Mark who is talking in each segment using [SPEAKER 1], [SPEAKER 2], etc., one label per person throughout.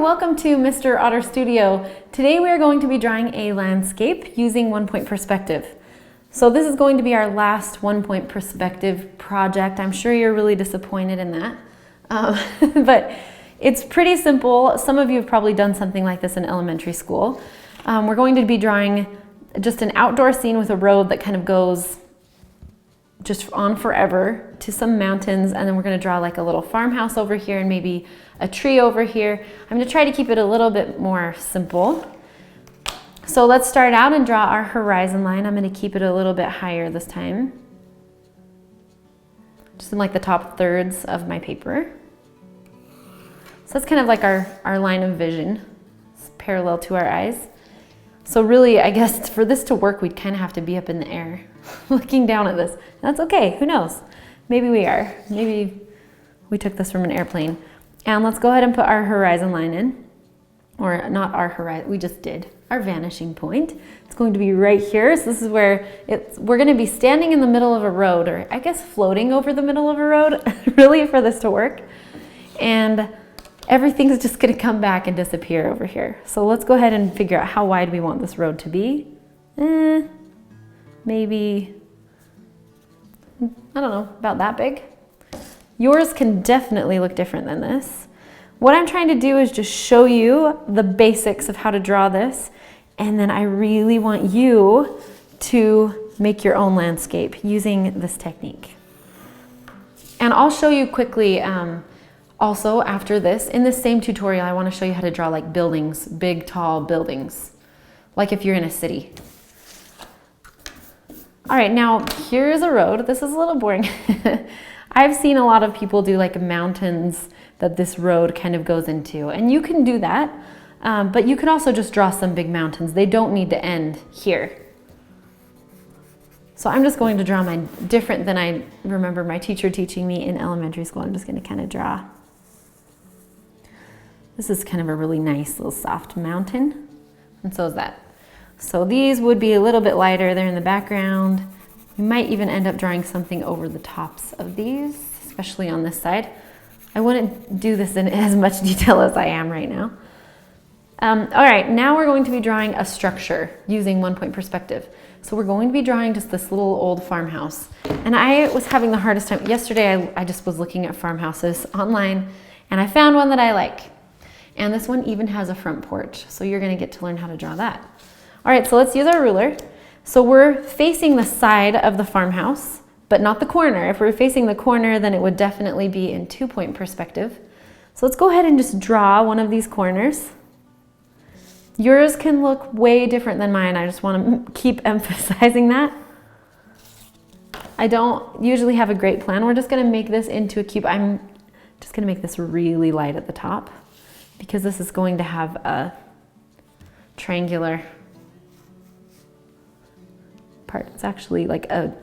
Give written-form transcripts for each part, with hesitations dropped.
[SPEAKER 1] welcome to Mr. Otter Studio. Today we are going to be drawing a landscape using one-point perspective. So this is going to be our last one-point perspective project. I'm sure you're really disappointed in that, but it's pretty simple. Some of you have probably done something like this in elementary school. We're going to be drawing just an outdoor scene with a road that kind of goes just on forever to some mountains, and then we're going to draw like a little farmhouse over here and maybe a tree over here. I'm going to try to keep it a little bit more simple. So let's start out and draw our horizon line. I'm going to keep it a little bit higher this time, just in like the top thirds of my paper. So that's kind of like our line of vision. It's parallel to our eyes. So really, I guess for this to work, we'd kind of have to be up in the air looking down at this. That's okay, who knows? Maybe we are. Maybe we took this from an airplane. And let's go ahead and put our horizon line in. Or not our horizon, we just did. Our vanishing point. It's going to be right here. So this is where we're going to be standing in the middle of a road, or I guess floating over the middle of a road, really, for this to work. And everything's just going to come back and disappear over here. So let's go ahead and figure out how wide we want this road to be. Maybe, I don't know, about that big. Yours can definitely look different than this. What I'm trying to do is just show you the basics of how to draw this, and then I really want you to make your own landscape using this technique. And I'll show you quickly also after this, in this same tutorial, I want to show you how to draw like buildings, big, tall buildings, like if you're in a city. All right, now here's a road. This is a little boring. I've seen a lot of people do like mountains that this road kind of goes into, and you can do that, but you could also just draw some big mountains. They don't need to end here. So I'm just going to draw mine different than I remember my teacher teaching me in elementary school. I'm just going to kind of draw. This is kind of a really nice little soft mountain, and so is that. So these would be a little bit lighter. They're in the background. You might even end up drawing something over the tops of these, especially on this side. I wouldn't do this in as much detail as I am right now. All right, now we're going to be drawing a structure using one-point perspective. So we're going to be drawing just this little old farmhouse. And I was having the hardest time. Yesterday, I just was looking at farmhouses online, and I found one that I like. And this one even has a front porch, so you're going to get to learn how to draw that. All right, so let's use our ruler. So we're facing the side of the farmhouse, but not the corner. If we're facing the corner, then it would definitely be in two-point perspective. So let's go ahead and just draw one of these corners. Yours can look way different than mine. I just want to keep emphasizing that. I don't usually have a great plan. We're just going to make this into a cube. I'm just going to make this really light at the top because this is going to have a triangular part. It's actually like a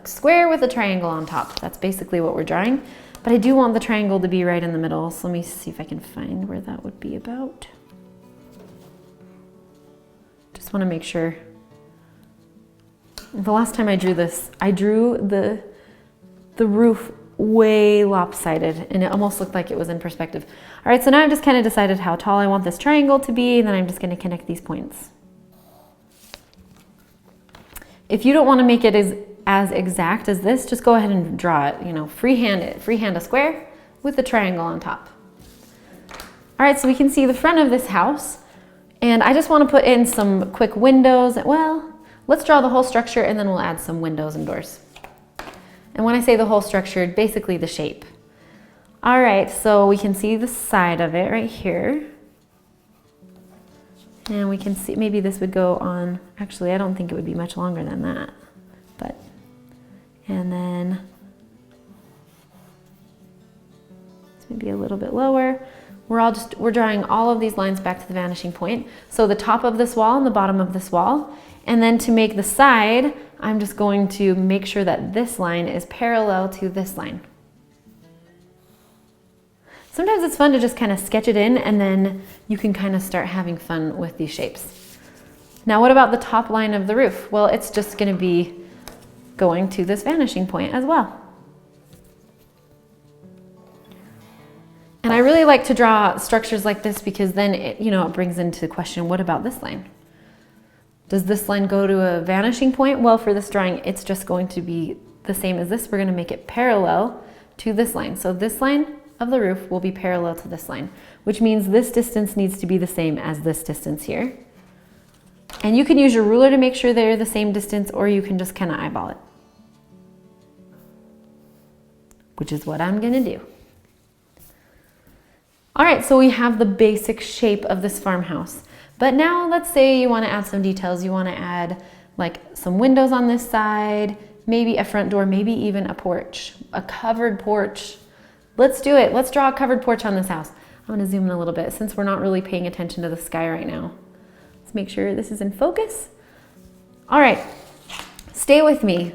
[SPEAKER 1] square with a triangle on top. That's basically what we're drawing. But I do want the triangle to be right in the middle. So let me see if I can find where that would be about. Just want to make sure. The last time I drew this, I drew the roof way lopsided, and it almost looked like it was in perspective. All right, so now I've just kind of decided how tall I want this triangle to be, and then I'm just going to connect these points. If you don't want to make it as exact as this, just go ahead and draw it, you know, freehand a square with a triangle on top. All right, so we can see the front of this house, and I just want to put in some quick windows. Well, let's draw the whole structure, and then we'll add some windows and doors. And when I say the whole structure, basically the shape. All right, so we can see the side of it right here. And we can see, maybe this would go on, actually I don't think it would be much longer than that, but, and then it's maybe a little bit lower. We're drawing all of these lines back to the vanishing point. So the top of this wall and the bottom of this wall. And then to make the side, I'm just going to make sure that this line is parallel to this line. Sometimes it's fun to just kind of sketch it in, and then you can kind of start having fun with these shapes. Now what about the top line of the roof? Well, it's just going to be going to this vanishing point as well. And I really like to draw structures like this because then it, you know, it brings into question, what about this line? Does this line go to a vanishing point? Well, for this drawing, it's just going to be the same as this. We're going to make it parallel to this line. So this line of the roof will be parallel to this line, which means this distance needs to be the same as this distance here. And you can use your ruler to make sure they're the same distance, or you can just kind of eyeball it, which is what I'm going to do. All right, so we have the basic shape of this farmhouse. But now let's say you want to add some details. You want to add like some windows on this side, maybe a front door, maybe even a porch, a covered porch. Let's do it. Let's draw a covered porch on this house. I'm going to zoom in a little bit since we're not really paying attention to the sky right now. Let's make sure this is in focus. All right, stay with me.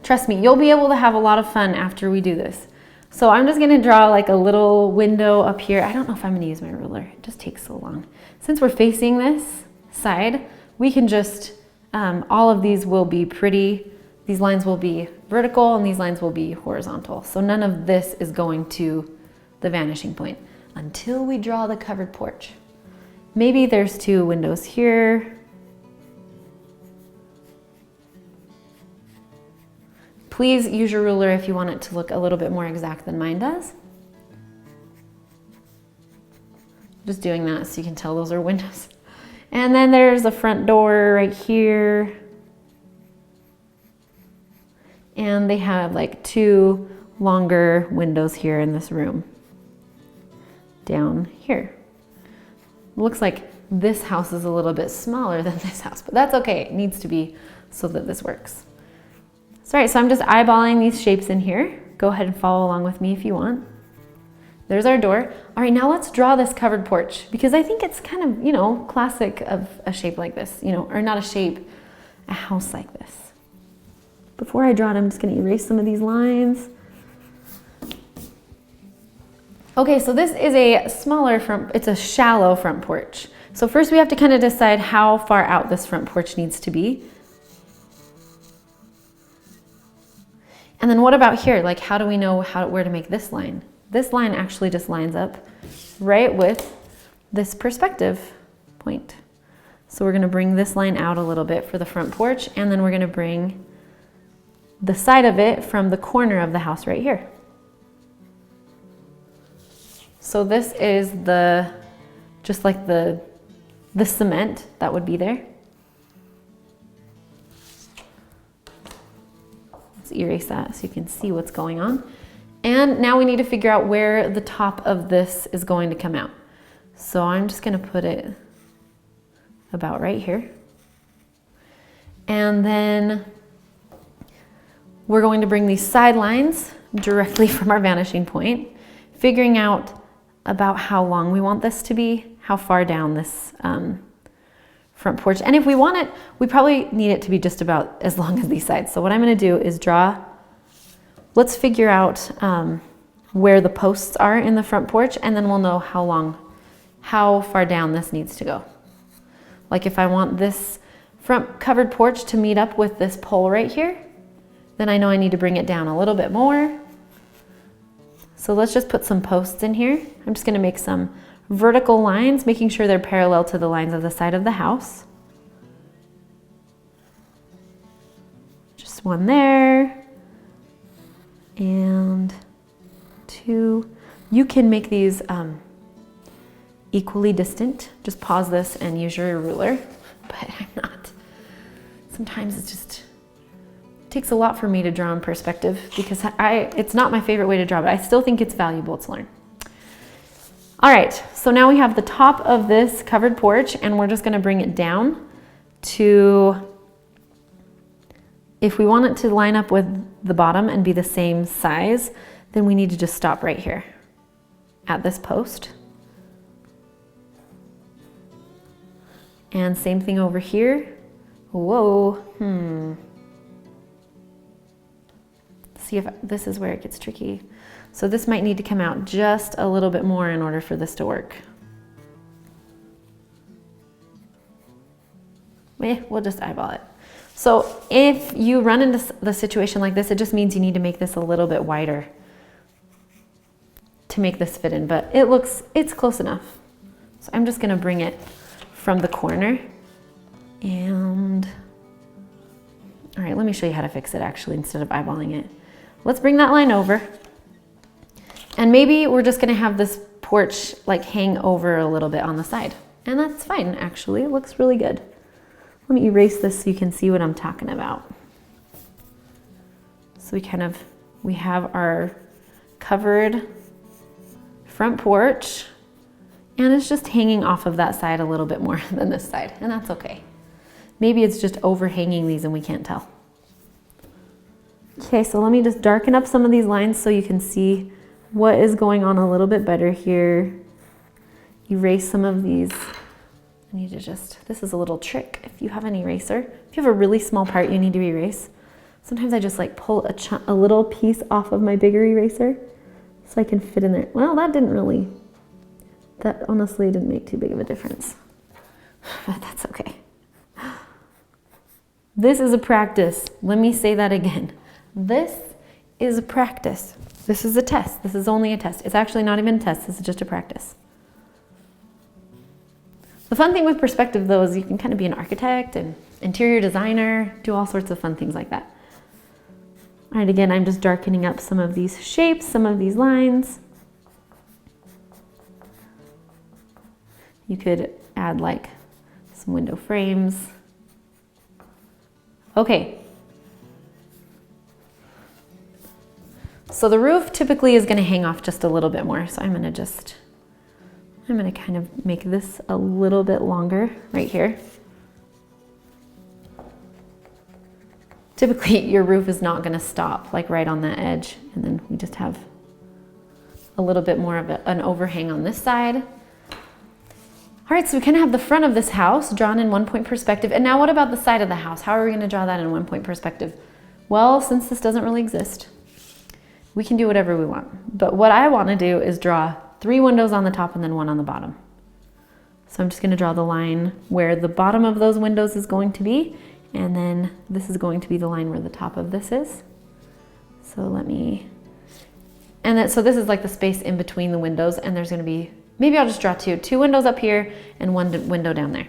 [SPEAKER 1] Trust me, you'll be able to have a lot of fun after we do this. So I'm just going to draw like a little window up here. I don't know if I'm going to use my ruler. It just takes so long. Since we're facing this side, we can just, all of these will be pretty, these lines will be vertical and these lines will be horizontal. So none of this is going to the vanishing point until we draw the covered porch. Maybe there's 2 windows here. Please use your ruler if you want it to look a little bit more exact than mine does. Just doing that so you can tell those are windows. And then there's a front door right here. And they have like 2 longer windows here in this room. Down here. Looks like this house is a little bit smaller than this house, but that's okay. It needs to be so that this works. So, all right, so I'm just eyeballing these shapes in here. Go ahead and follow along with me if you want. There's our door. All right, now let's draw this covered porch because I think it's kind of, you know, classic of a shape like this, you know, or not a shape, a house like this. Before I draw it, I'm just going to erase some of these lines. Okay, so this is a smaller front, it's a shallow front porch. So first we have to kind of decide how far out this front porch needs to be. And then what about here? Like, how do we know where to make this line? This line actually just lines up right with this perspective point. So we're going to bring this line out a little bit for the front porch, and then we're going to bring the side of it from the corner of the house right here. So this is just like the cement that would be there. Let's erase that so you can see what's going on. And now we need to figure out where the top of this is going to come out. So I'm just going to put it about right here. And then we're going to bring these side lines directly from our vanishing point, figuring out about how long we want this to be, how far down this front porch. And if we want it, we probably need it to be just about as long as these sides. So what I'm going to do is let's figure out where the posts are in the front porch, and then we'll know how far down this needs to go. Like if I want this front covered porch to meet up with this pole right here, then I know I need to bring it down a little bit more. So let's just put some posts in here. I'm just going to make some vertical lines, making sure they're parallel to the lines of the side of the house. Just one there. And 2. You can make these equally distant. Just pause this and use your ruler, but I'm not. Sometimes it takes a lot for me to draw in perspective because it's not my favorite way to draw, but I still think it's valuable to learn. All right, so now we have the top of this covered porch, and we're just going to bring it down to, if we want it to line up with the bottom and be the same size, then we need to just stop right here at this post. And same thing over here. Whoa, See if this is where it gets tricky. So this might need to come out just a little bit more in order for this to work. We'll just eyeball it. So if you run into the situation like this, it just means you need to make this a little bit wider. to make this fit in, but it's close enough. So I'm just gonna bring it from the corner and, all right, let me show you how to fix it actually instead of eyeballing it. Let's bring that line over. And maybe we're just gonna have this porch like hang over a little bit on the side. And that's fine, actually, it looks really good. Let me erase this so you can see what I'm talking about. So we have our covered front porch, and it's just hanging off of that side a little bit more than this side, and that's okay. Maybe it's just overhanging these and we can't tell. Okay, so let me just darken up some of these lines so you can see what is going on a little bit better here. Erase some of these. I need to this is a little trick if you have an eraser. If you have a really small part you need to erase, sometimes I just like pull a little piece off of my bigger eraser so I can fit in there. Well, that honestly didn't make too big of a difference, but that's okay. This is a practice. Let me say that again. This is a practice. This is a test. This is only a test. It's actually not even a test. This is just a practice. The fun thing with perspective though is you can kind of be an architect and interior designer, do all sorts of fun things like that. All right, again, I'm just darkening up some of these shapes, some of these lines. You could add like some window frames. Okay. So the roof typically is going to hang off just a little bit more. So I'm going to kind of make this a little bit longer right here. Typically your roof is not going to stop like right on that edge, and then we just have a little bit more of an overhang on this side. All right, so we kind of have the front of this house drawn in 1-point perspective. And now what about the side of the house? How are we going to draw that in 1-point perspective? Well, since this doesn't really exist, we can do whatever we want. But what I want to do is draw 3 windows on the top and then 1 on the bottom. So I'm just going to draw the line where the bottom of those windows is going to be, and then this is going to be the line where the top of this is. So so this is like the space in between the windows, and there's going to be, maybe I'll just draw 2 windows up here and 1 window down there.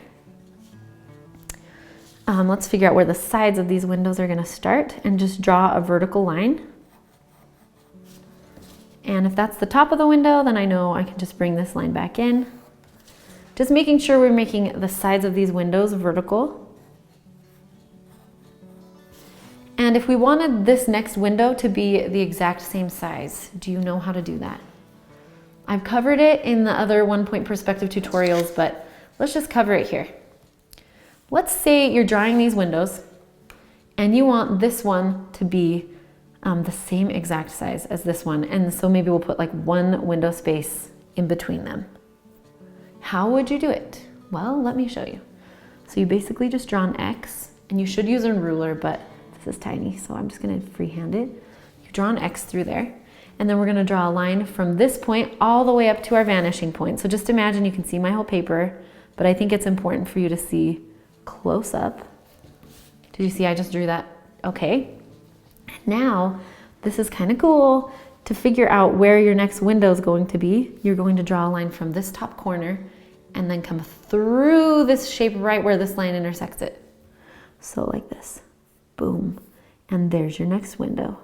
[SPEAKER 1] Let's figure out where the sides of these windows are going to start and just draw a vertical line. And if that's the top of the window, then I know I can just bring this line back in. Just making sure we're making the sides of these windows vertical. And if we wanted this next window to be the exact same size, do you know how to do that? I've covered it in the other 1-point perspective tutorials, but let's just cover it here. Let's say you're drawing these windows and you want this one to be the same exact size as this one. And so maybe we'll put like 1 window space in between them. How would you do it? Well, let me show you. So you basically just draw an X, and you should use a ruler, but this is tiny, so I'm just gonna freehand it. You draw an X through there, and then we're gonna draw a line from this point all the way up to our vanishing point. So just imagine you can see my whole paper, but I think it's important for you to see close up. Did you see I just drew that? Okay. Now, this is kind of cool. To figure out where your next window is going to be, you're going to draw a line from this top corner and then come through this shape right where this line intersects it. So like this, boom, and there's your next window.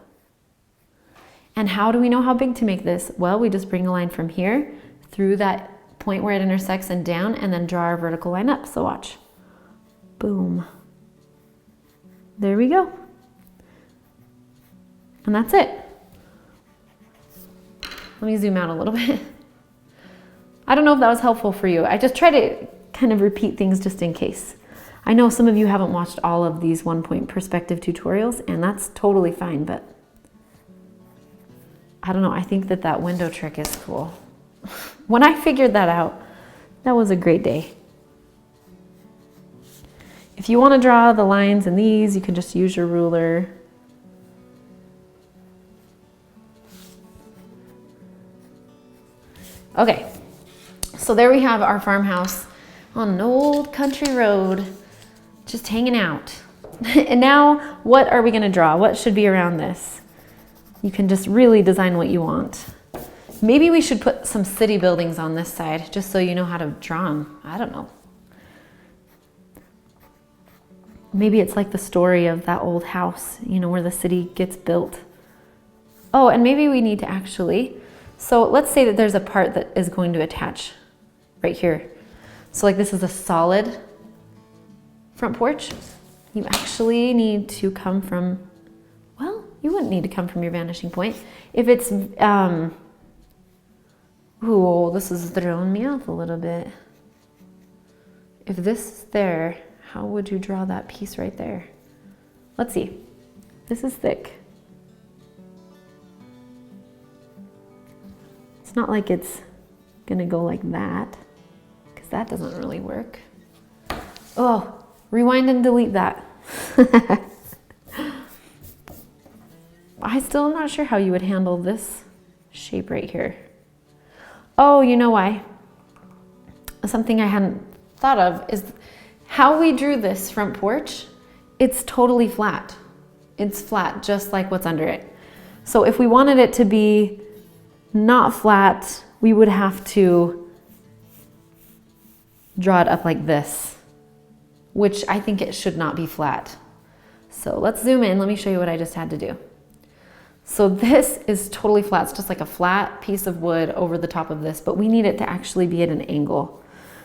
[SPEAKER 1] And how do we know how big to make this? Well, we just bring a line from here through that point where it intersects and down, and then draw our vertical line up. So watch, boom, there we go. And that's it. Let me zoom out a little bit. I don't know if that was helpful for you. I just try to kind of repeat things just in case. I know some of you haven't watched all of these 1-point perspective tutorials, and that's totally fine, but I don't know, I think that window trick is cool. When I figured that out, that was a great day. If you want to draw the lines in these, you can just use your ruler. Okay, so there we have our farmhouse on an old country road, just hanging out. And now, what are we gonna draw? What should be around this? You can just really design what you want. Maybe we should put some city buildings on this side, just so you know how to draw them. I don't know. Maybe it's like the story of that old house, you know, where the city gets built. Oh, and maybe we need to actually, so let's say that there's a part that is going to attach right here. So like this is a solid front porch. You actually need to come from, well, you wouldn't need to come from your vanishing point. If it's, ooh, this is throwing me off a little bit. If this is there, how would you draw that piece right there? Let's see. This is thick. It's not like it's gonna go like that, because that doesn't really work. Oh, rewind and delete that. I still am not sure how you would handle this shape right here. Oh, you know why? Something I hadn't thought of is how we drew this front porch. It's totally flat. It's flat, just like what's under it. So if we wanted it to be not flat, we would have to draw it up like this, which I think it should not be flat. So let's zoom in. Let me show you what I just had to do. So this is totally flat. It's just like a flat piece of wood over the top of this, but we need it to actually be at an angle.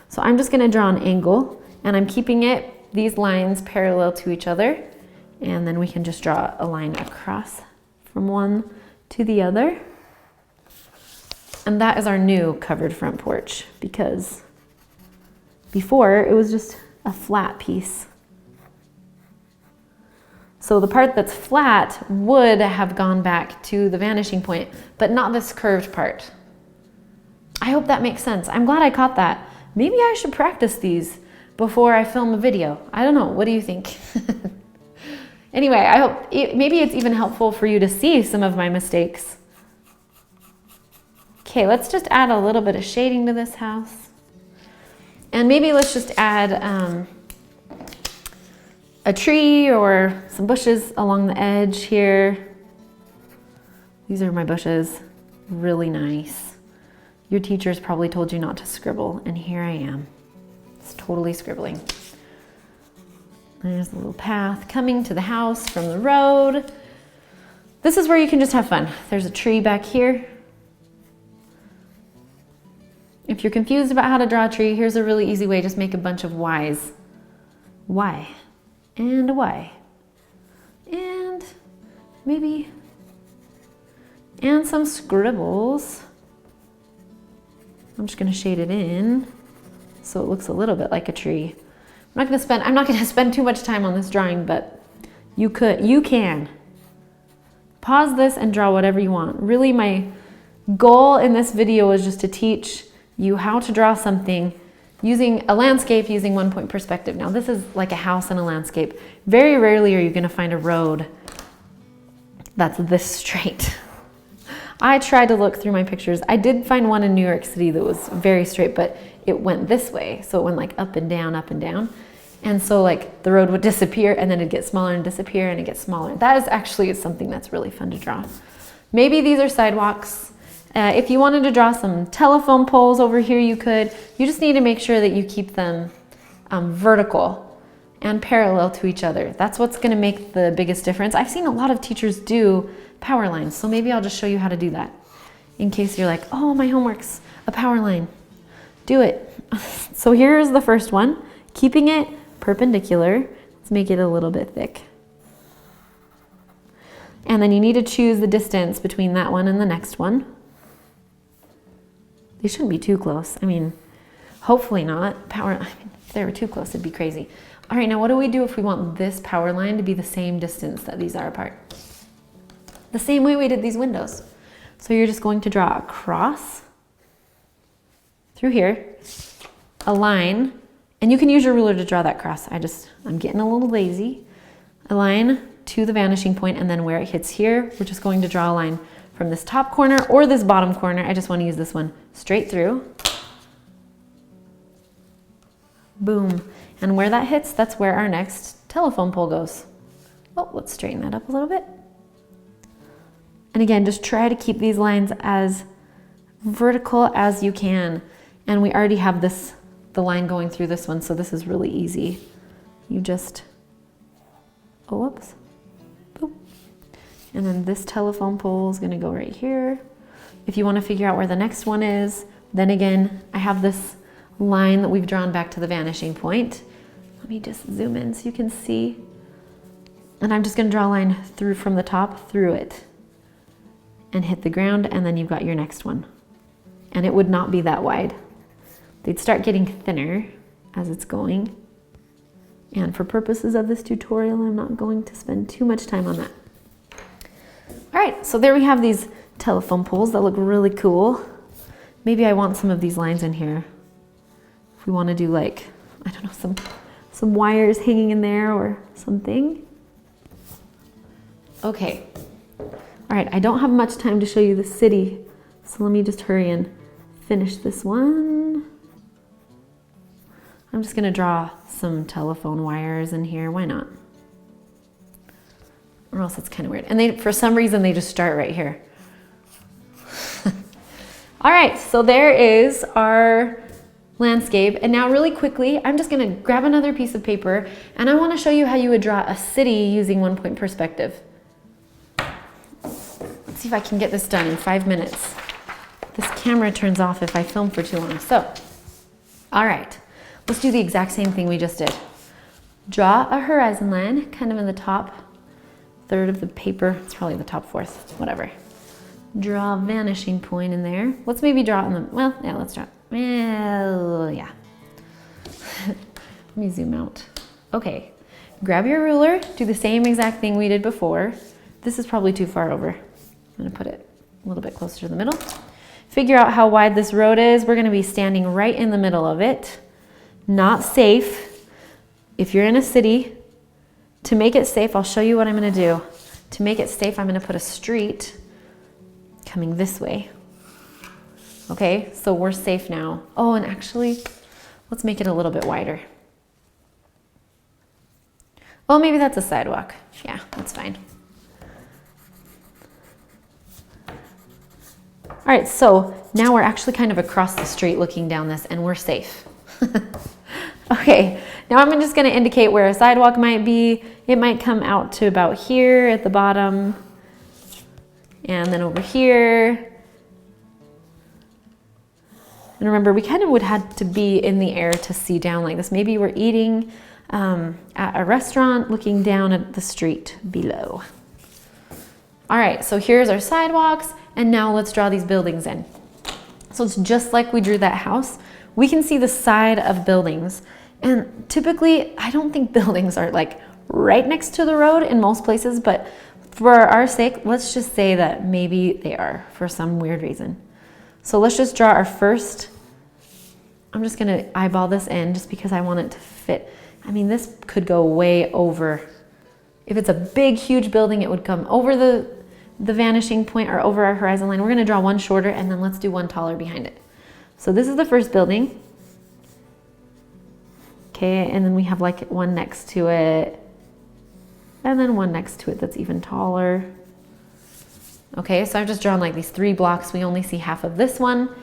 [SPEAKER 1] So I'm just gonna draw an angle, and I'm keeping it, these lines parallel to each other, and then we can just draw a line across from one to the other. And that is our new covered front porch, because before it was just a flat piece. So the part that's flat would have gone back to the vanishing point, but not this curved part. I hope that makes sense. I'm glad I caught that. Maybe I should practice these before I film a video. I don't know, what do you think? Anyway, I hope maybe it's even helpful for you to see some of my mistakes. Okay, let's just add a little bit of shading to this house. And maybe let's just add a tree or some bushes along the edge here. These are my bushes, really nice. Your teachers probably told you not to scribble, and here I am. It's totally scribbling. There's a little path coming to the house from the road. This is where you can just have fun. There's a tree back here. If you're confused about how to draw a tree, here's a really easy way. Just make a bunch of Ys. Y. And a Y. And maybe, and some scribbles. I'm just gonna shade it in so it looks a little bit like a tree. I'm not gonna spend too much time on this drawing, but you can. Pause this and draw whatever you want. Really, my goal in this video is just to teach you how to draw something using a landscape, using 1-point perspective. Now this is like a house and a landscape. Very rarely are you gonna find a road that's this straight. I tried to look through my pictures. I did find one in New York City that was very straight, but it went this way. So it went like up and down, up and down. And so like the road would disappear and then it'd get smaller and disappear and it gets smaller. That is actually something that's really fun to draw. Maybe these are sidewalks. If you wanted to draw some telephone poles over here, you could. You just need to make sure that you keep them vertical and parallel to each other. That's what's gonna make the biggest difference. I've seen a lot of teachers do power lines, so maybe I'll just show you how to do that. In case you're like, oh, my homework's a power line. Do it. So here's the first one. Keeping it perpendicular. Let's make it a little bit thick. And then you need to choose the distance between that one and the next one. They shouldn't be too close. I mean, hopefully not. If they were too close, it'd be crazy. All right, now what do we do if we want this power line to be the same distance that these are apart? The same way we did these windows. So you're just going to draw across through here, a line, and you can use your ruler to draw that cross. I'm getting a little lazy. A line to the vanishing point, and then where it hits here, we're just going to draw a line from this top corner or this bottom corner. I just want to use this one straight through. Boom. And where that hits, that's where our next telephone pole goes. Oh, let's straighten that up a little bit. And again, just try to keep these lines as vertical as you can. And we already have the line going through this one, so this is really easy. You just, oh, whoops, boop. And then this telephone pole is gonna go right here. If you wanna figure out where the next one is, then again, I have this line that we've drawn back to the vanishing point. Let me just zoom in so you can see. And I'm just gonna draw a line through from the top through it and hit the ground, and then you've got your next one. And it would not be that wide. They'd start getting thinner as it's going. And for purposes of this tutorial, I'm not going to spend too much time on that. All right, so there we have these telephone poles that look really cool. Maybe I want some of these lines in here. If we want to do like, I don't know, some wires hanging in there or something. Okay. All right, I don't have much time to show you the city, so let me just hurry and finish this one. I'm just gonna draw some telephone wires in here, why not? Or else it's kind of weird. And for some reason, they just start right here. All right, so there is our landscape. And now really quickly, I'm just gonna grab another piece of paper and I wanna show you how you would draw a city using 1-point perspective. Let's see if I can get this done in 5 minutes. This camera turns off if I film for too long. So, all right, let's do the exact same thing we just did. Draw a horizon line, kind of in the top third of the paper. It's probably the top fourth, whatever. Draw a vanishing point in there. Let's maybe draw it in the, well, yeah, let's draw it. Well, yeah. Let me zoom out. Okay, grab your ruler, do the same exact thing we did before. This is probably too far over. I'm gonna put it a little bit closer to the middle. Figure out how wide this road is. We're gonna be standing right in the middle of it. Not safe. If you're in a city, to make it safe, I'll show you what I'm gonna do. To make it safe, I'm gonna put a street coming this way. Okay, so we're safe now. Oh, and actually, let's make it a little bit wider. Oh, maybe that's a sidewalk. Yeah, that's fine. All right, so now we're actually kind of across the street looking down this and we're safe. Okay, now I'm just gonna indicate where a sidewalk might be. It might come out to about here at the bottom and then over here. And remember, we kind of would have to be in the air to see down like this. Maybe we're eating at a restaurant looking down at the street below. All right, so here's our sidewalks, and now let's draw these buildings in. So it's just like we drew that house. We can see the side of buildings. And typically, I don't think buildings are like right next to the road in most places, but for our sake, let's just say that maybe they are for some weird reason. So let's just draw our first. I'm just gonna eyeball this in just because I want it to fit. I mean, this could go way over. If it's a big, huge building, it would come over the vanishing point or over our horizon line. We're gonna draw one shorter and then let's do one taller behind it. So this is the first building. Okay, and then we have like one next to it and then one next to it that's even taller. Okay, so I've just drawn like these 3 blocks. We only see half of this one.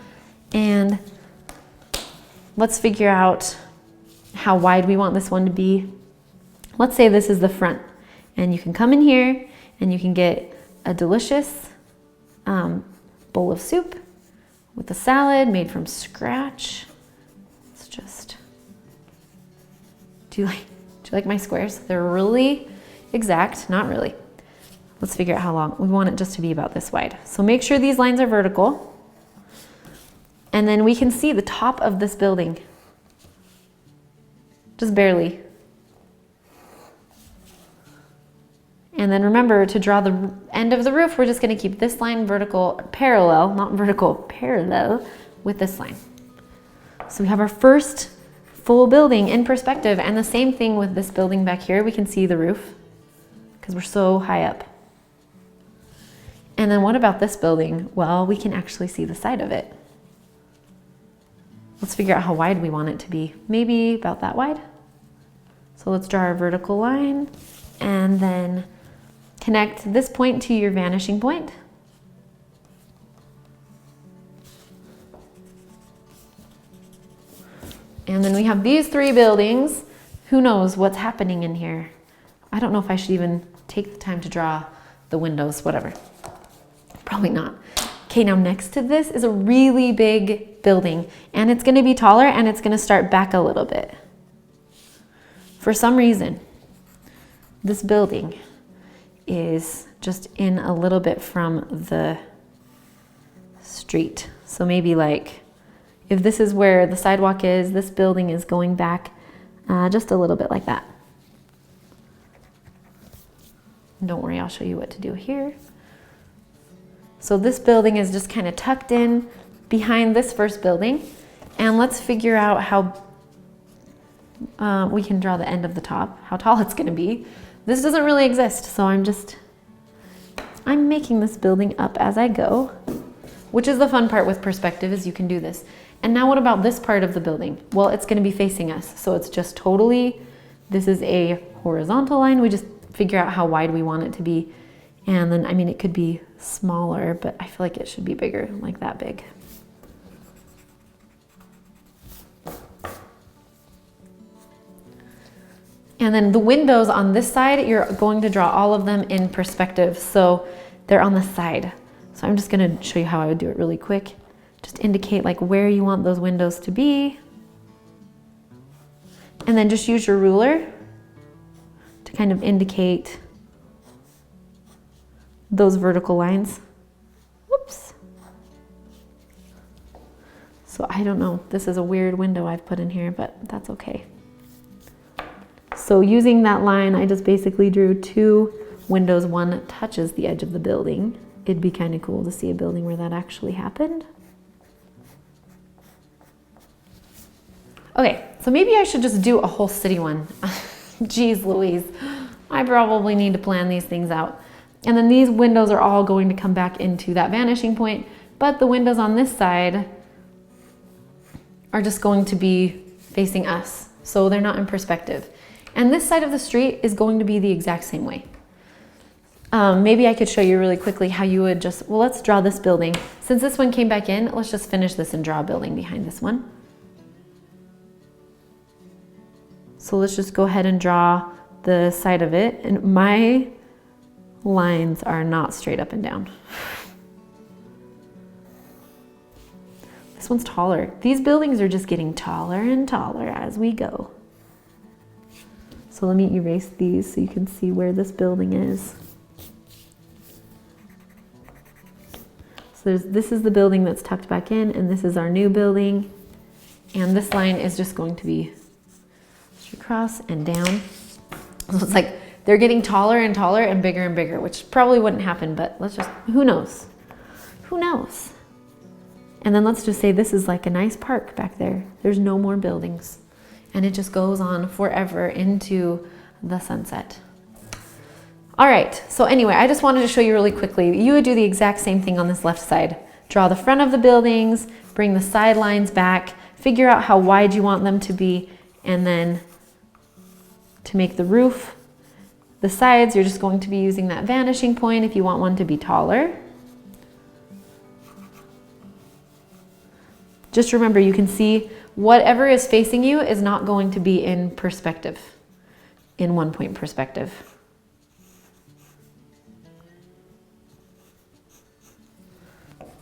[SPEAKER 1] And let's figure out how wide we want this one to be. Let's say this is the front. And you can come in here and you can get a delicious bowl of soup with a salad made from scratch. It's just, do you like my squares? They're really exact, not really. Let's figure out how long. We want it just to be about this wide. So make sure these lines are vertical. And then we can see the top of this building. Just barely. And then remember to draw the end of the roof, we're just gonna keep this line vertical, parallel, not vertical, parallel with this line. So we have our first full building in perspective, and the same thing with this building back here. We can see the roof because we're so high up. And then what about this building? Well, we can actually see the side of it. Let's figure out how wide we want it to be. Maybe about that wide. So let's draw our vertical line and then connect this point to your vanishing point. And then we have these 3 buildings. Who knows what's happening in here? I don't know if I should even take the time to draw the windows, whatever. Probably not. Okay, now next to this is a really big building, and it's gonna be taller and it's gonna start back a little bit. For some reason, this building is just in a little bit from the street. So maybe like, if this is where the sidewalk is, this building is going back just a little bit like that. Don't worry, I'll show you what to do here. So this building is just kind of tucked in behind this first building. And let's figure out how we can draw the end of the top, how tall it's gonna be. This doesn't really exist, so I'm making this building up as I go, which is the fun part with perspective, is you can do this. And now what about this part of the building? Well, it's gonna be facing us. So it's just totally, this is a horizontal line. We just figure out how wide we want it to be. And then, I mean, it could be smaller, but I feel like it should be bigger, like that big. And then the windows on this side, you're going to draw all of them in perspective. So they're on the side. So I'm just gonna show you how I would do it really quick. Just indicate like where you want those windows to be. And then just use your ruler to kind of indicate those vertical lines. Whoops. So I don't know, this is a weird window I've put in here, but that's okay. So using that line, I just basically drew 2 windows. One touches the edge of the building. It'd be kind of cool to see a building where that actually happened. Okay, so maybe I should just do a whole city one. Jeez Louise, I probably need to plan these things out. And then these windows are all going to come back into that vanishing point, but the windows on this side are just going to be facing us, so they're not in perspective. And this side of the street is going to be the exact same way. Maybe I could show you really quickly how you would just, well, let's draw this building. Since this one came back in, let's just finish this and draw a building behind this one. So let's just go ahead and draw the side of it. And my lines are not straight up and down. This one's taller. These buildings are just getting taller and taller as we go. So let me erase these so you can see where this building is. So this is the building that's tucked back in, and this is our new building. And this line is just going to be straight across and down. So it's like they're getting taller and taller and bigger, which probably wouldn't happen, but let's just, who knows? Who knows? And then let's just say this is like a nice park back there. There's no more buildings. And it just goes on forever into the sunset. All right, so anyway, I just wanted to show you really quickly. You would do the exact same thing on this left side. Draw the front of the buildings, bring the sidelines back, figure out how wide you want them to be, and then to make the roof, the sides, you're just going to be using that vanishing point if you want one to be taller. Just remember, you can see whatever is facing you is not going to be in perspective, in 1-point perspective.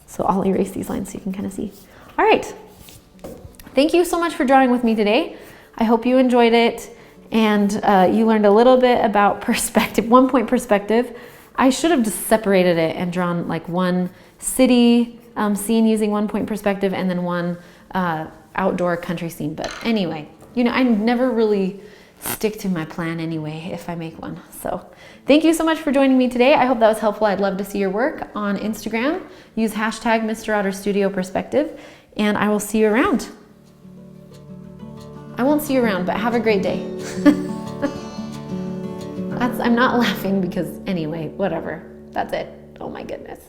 [SPEAKER 1] So I'll erase these lines so you can kind of see. All right. Thank you so much for drawing with me today. I hope you enjoyed it and you learned a little bit about perspective, 1-point perspective. I should have just separated it and drawn like one city scene using 1-point perspective and then one outdoor country scene. But anyway, you know, I never really stick to my plan anyway if I make one. So thank you so much for joining me today. I hope that was helpful. I'd love to see your work on Instagram. Use hashtag Mr Otter Studio Perspective, and I will see you around. I won't see you around, but have a great day. I'm not laughing because anyway, whatever. That's it. Oh my goodness.